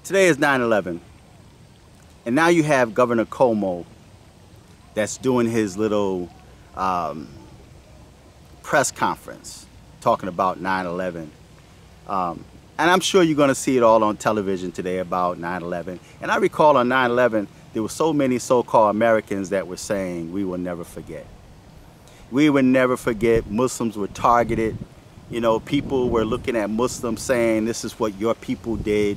Today is 9/11, and now you have Governor Cuomo that's doing his little press conference talking about 9/11. And I'm sure you're going to see it all on television today about 9/11. And I recall on 9/11, there were so many so-called Americans that were saying, we will never forget. We will never forget. Muslims were targeted. You know, people were looking at Muslims saying, this is what your people did.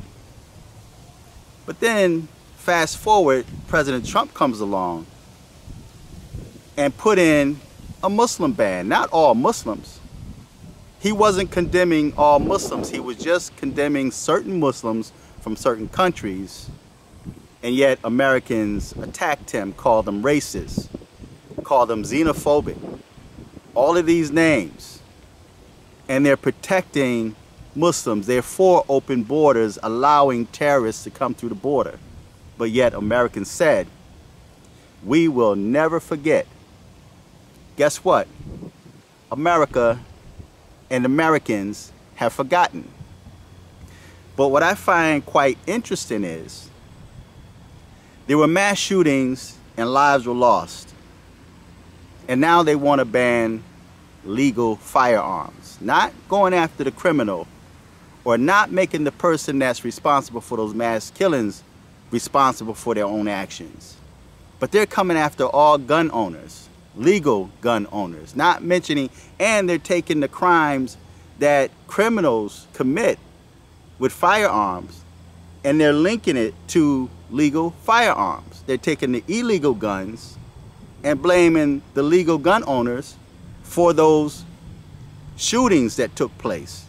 But then, fast forward, President Trump comes along and put in a Muslim ban. Not all Muslims. He wasn't condemning all Muslims. He was just condemning certain Muslims from certain countries. And yet Americans attacked him, called them racist, called them xenophobic. All of these names. And they're protecting Muslims. They're for open borders, allowing terrorists to come through the border. But yet Americans said, we will never forget. Guess what? America and Americans have forgotten. But what I find quite interesting is there were mass shootings and lives were lost. And now they want to ban legal firearms. Not going after the criminal or not making the person that's responsible for those mass killings responsible for their own actions. But they're coming after all gun owners, legal gun owners, not mentioning, and they're taking the crimes that criminals commit with firearms and they're linking it to legal firearms. They're taking the illegal guns and blaming the legal gun owners for those shootings that took place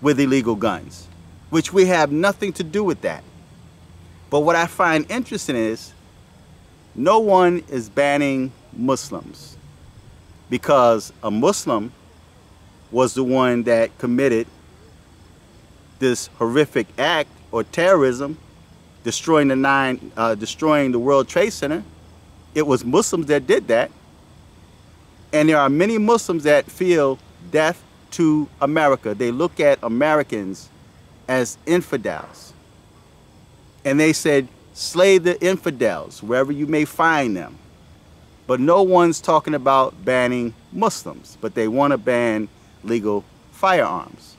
with illegal guns, which we have nothing to do with that. But what I find interesting is no one is banning Muslims because a Muslim was the one that committed this horrific act or terrorism, destroying the World Trade Center. It was Muslims that did that. And there are many Muslims that feel death to America. They look at Americans as infidels. And they said, slay the infidels wherever you may find them. But no one's talking about banning Muslims, but they want to ban legal firearms.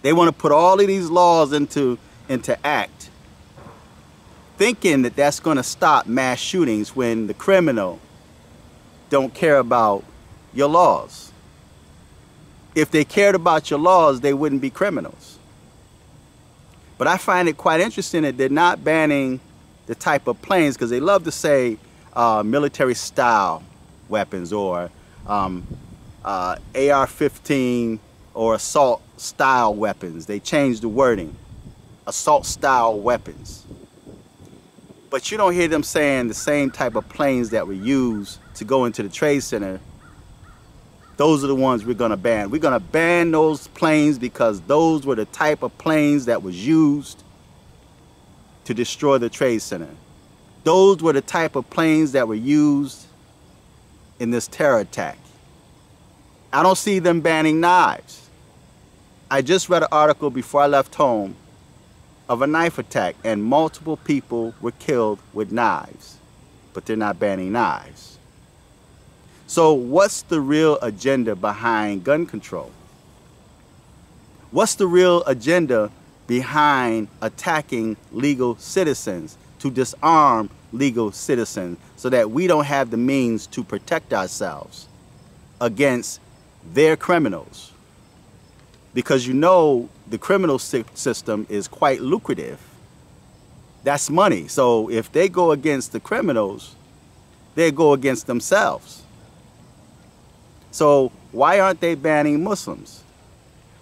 They want to put all of these laws into act, thinking that that's going to stop mass shootings when the criminal don't care about your laws. If they cared about your laws, they wouldn't be criminals. But I find it quite interesting that they're not banning the type of planes, because they love to say military style weapons or AR-15 or assault style weapons. They changed the wording, assault style weapons. But you don't hear them saying the same type of planes that were used to go into the Trade Center. Those are the ones we're going to ban. We're going to ban those planes because those were the type of planes that was used to destroy the Trade Center. Those were the type of planes that were used in this terror attack. I don't see them banning knives. I just read an article before I left home of a knife attack and multiple people were killed with knives, but they're not banning knives. So what's the real agenda behind gun control? What's the real agenda behind attacking legal citizens, to disarm legal citizens so that we don't have the means to protect ourselves against their criminals? Because you know the criminal system is quite lucrative. That's money. So if they go against the criminals, they go against themselves. So why aren't they banning Muslims?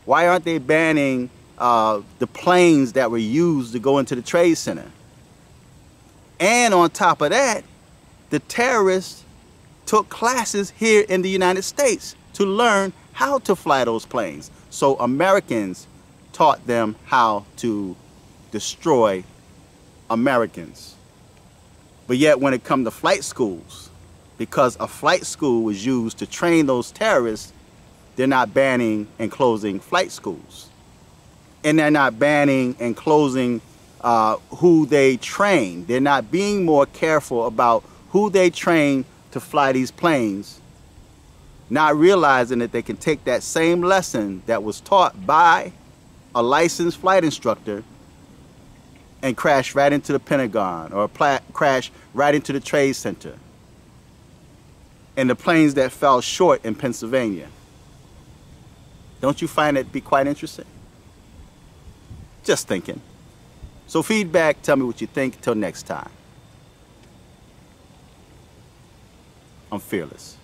Why aren't they banning the planes that were used to go into the Trade Center? And on top of that, the terrorists took classes here in the United States to learn how to fly those planes. So Americans taught them how to destroy Americans. But yet when it comes to flight schools, because a flight school was used to train those terrorists, they're not banning and closing flight schools. And they're not banning and closing who they train. They're not being more careful about who they train to fly these planes, not realizing that they can take that same lesson that was taught by a licensed flight instructor and crash right into the Pentagon, or crash right into the Trade Center, and the planes that fell short in Pennsylvania. Don't you find it to be quite interesting? Just thinking. So feedback, tell me what you think. Till next time. I'm fearless.